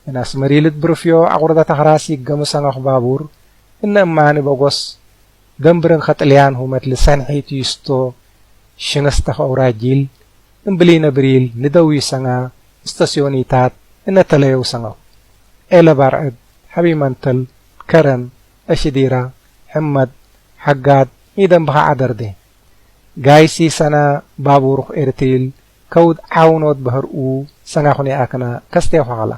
ناس مريلت بروفيو عقردة تخراسي قمسان أخبابور إن أماني بغوص دنبرن خطليان همت لسان حيت يستو شنستخ أوراجيل إنبلين بريل ندوي سنة استاسيوني تات إن تليو سنة إلا بارعد حبي منتل كرن أشديرا حمد حقاد إذن بها عدر دي غايسي سنة بابورخ إرتيل كود عاونود بهرؤو سنة خني أكنا كستيو حالا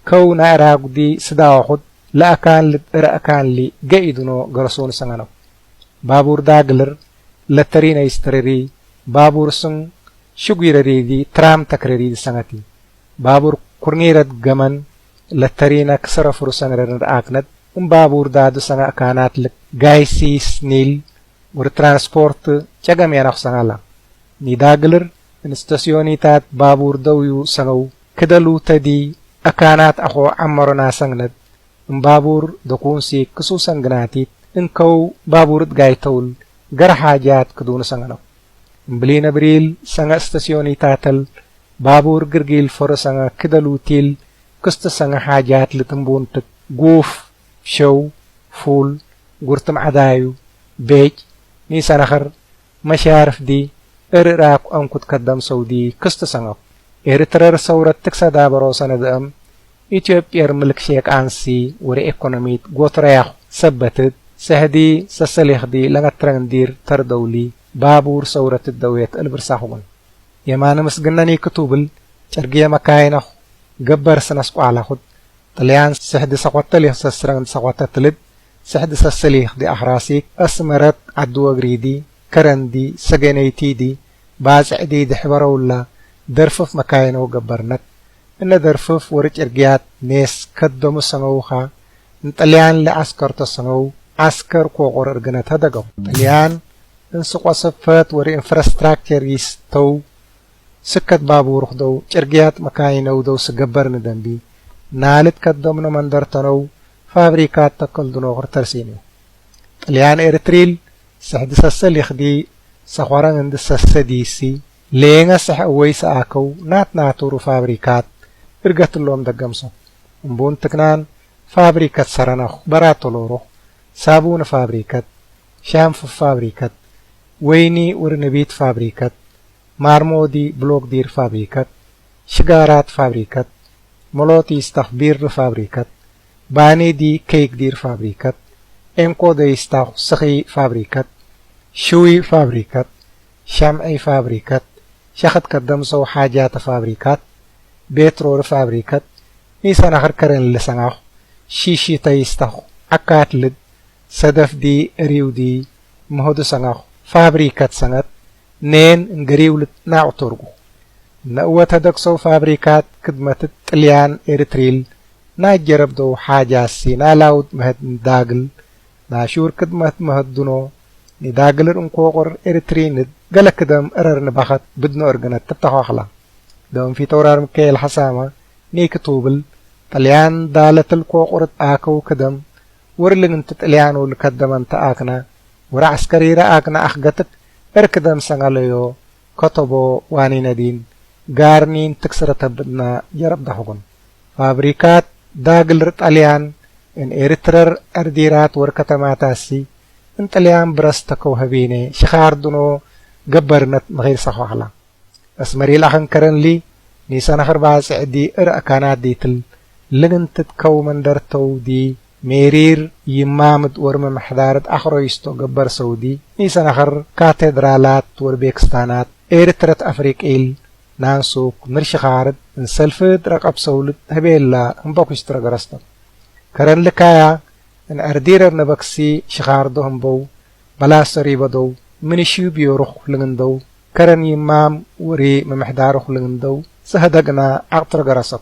كو ناراق دي سداوخد لأكان لأكان لي جايدنو غرسون سنغنو بابور داغلر لترين يسترري بابور سن شغيرري دي ترام تكرري دي سنغتي بابور كورنيرت غمن لترين كسر فرسان رأكند بابور دادو سنغ أكانات لك غايسي سنيل ورترانسبورت چگم ينخ سنغالا ني داغلر انستاسيوني تات بابور دويو سنغو كدلو تدي أكانات أخو عمرنا سنغند بابور دكونسي كسو سنغناتي انكو بابور تغايتول غر حاجات كدون سنغنو بلين بريل سنغ استاسيوني تاتل بابور غرغيل فور سنغ كدلو تيل كست سنغ حاجات لتنبون تك غوف شو فول غرتم عدايو بيج ني سنخر مشارف دي ارراك انكت قدم سودي كست سنغ إرترر صورة تكسا دابرو سندام إثيوبيا ملك شيك أنسي وري إيكونوميت غوتريخ سبتت سهدي سسليخ دي لغا ترندير تردولي بابور صورة الدويت البرساخون يمان مسجنني كتوبل ترقيا مكاينخ جبر سنسقو على خد طليان سهدي سقوتليخ سسرند سقوتتلد سهدي سسليخ دي أحراسيك أسمرت عدو غريدي كرندي سجنيتي دي باز عديد حبرولا درفف مكاينو جبرنت إن درفف ورج إرجيات ناس كدوم سنوها نطليان لعسكر تصنو عسكر كوغور إرجنت هدقو طليان انسق وصفات وري انفراستراكتر يستو سكت بابور خدو إرجيات مكاينو دو سجبرن دنبي نالت كدومنا مندرتنو فابريكات تقل دنو غرترسينو طليان إرتريل سحدس السليخ دي سخوران اندس السديسي لينغا سح ويس آكو نات ناتورو فابريكات إرغت اللوم دقمسو مبون تكنان فابريكات سرنخ براتولورو صابون فابريكات شامف فابريكات ويني ورنبيت فابريكات مارمودي بلوك دير فابريكات شجارات فابريكات مولوتي استخبير فابريكات باني دي كيك دير فابريكات انكو دي استخ سخي فابريكات شوي فابريكات شمعي فابريكات شخت قدمسو حاجات فابريكات بيترول فابريكات نيسان آخر كرن لسناخ شيشي تايستخ عكات لد صدف دي ريو دي مهدو سناخ فابريكات سنت نين نغريولت ناو تورغو نقوة تدقسو فابريكات كدمت تليان إرتريل ناجرب دو حاجاسي نالاود مهد نداغل ناشور كدمت مهد دونو نداغلر انكوغر إرتريند قالك دم أرر نبخت بدنو أرغنت تبتخوخلا دم في تورار مكيل حسامة نيك طوبل طليان دالة الكوغر آكو كدم ورلن تتليانو لكدم تآكنا ورعسكري رآكنا أخغتك اركدم سنغاليو كتبو واني ندين غارنين تكسرت بدنا يرب دهوغن فابريكات داغلر طليان ان إرترر أرديرات وركتماتاسي ان طليان برستكو هبيني شخار دونو جبرنت مغير صحوحلا اسمري لحن كرن لي نيسان اخر باس عدي ارأكانات ديتل لغن تتكو من درتو دي ميرير يمامد ورم محدارت اخرو يستو جبر سودي نيسان اخر كاتدرالات وربيكستانات ايرترت افريقيل نانسوك نرشخارد انسلفت رقب سولد هبيلا انبوكش ترغرستا كرن لكايا ان اردير نبكسي شخاردو همبو بلا سريبدو من شوبيو رخ لغندو كرن يمام وري ممحدار رخ لغندو سهدقنا اعطر غرسك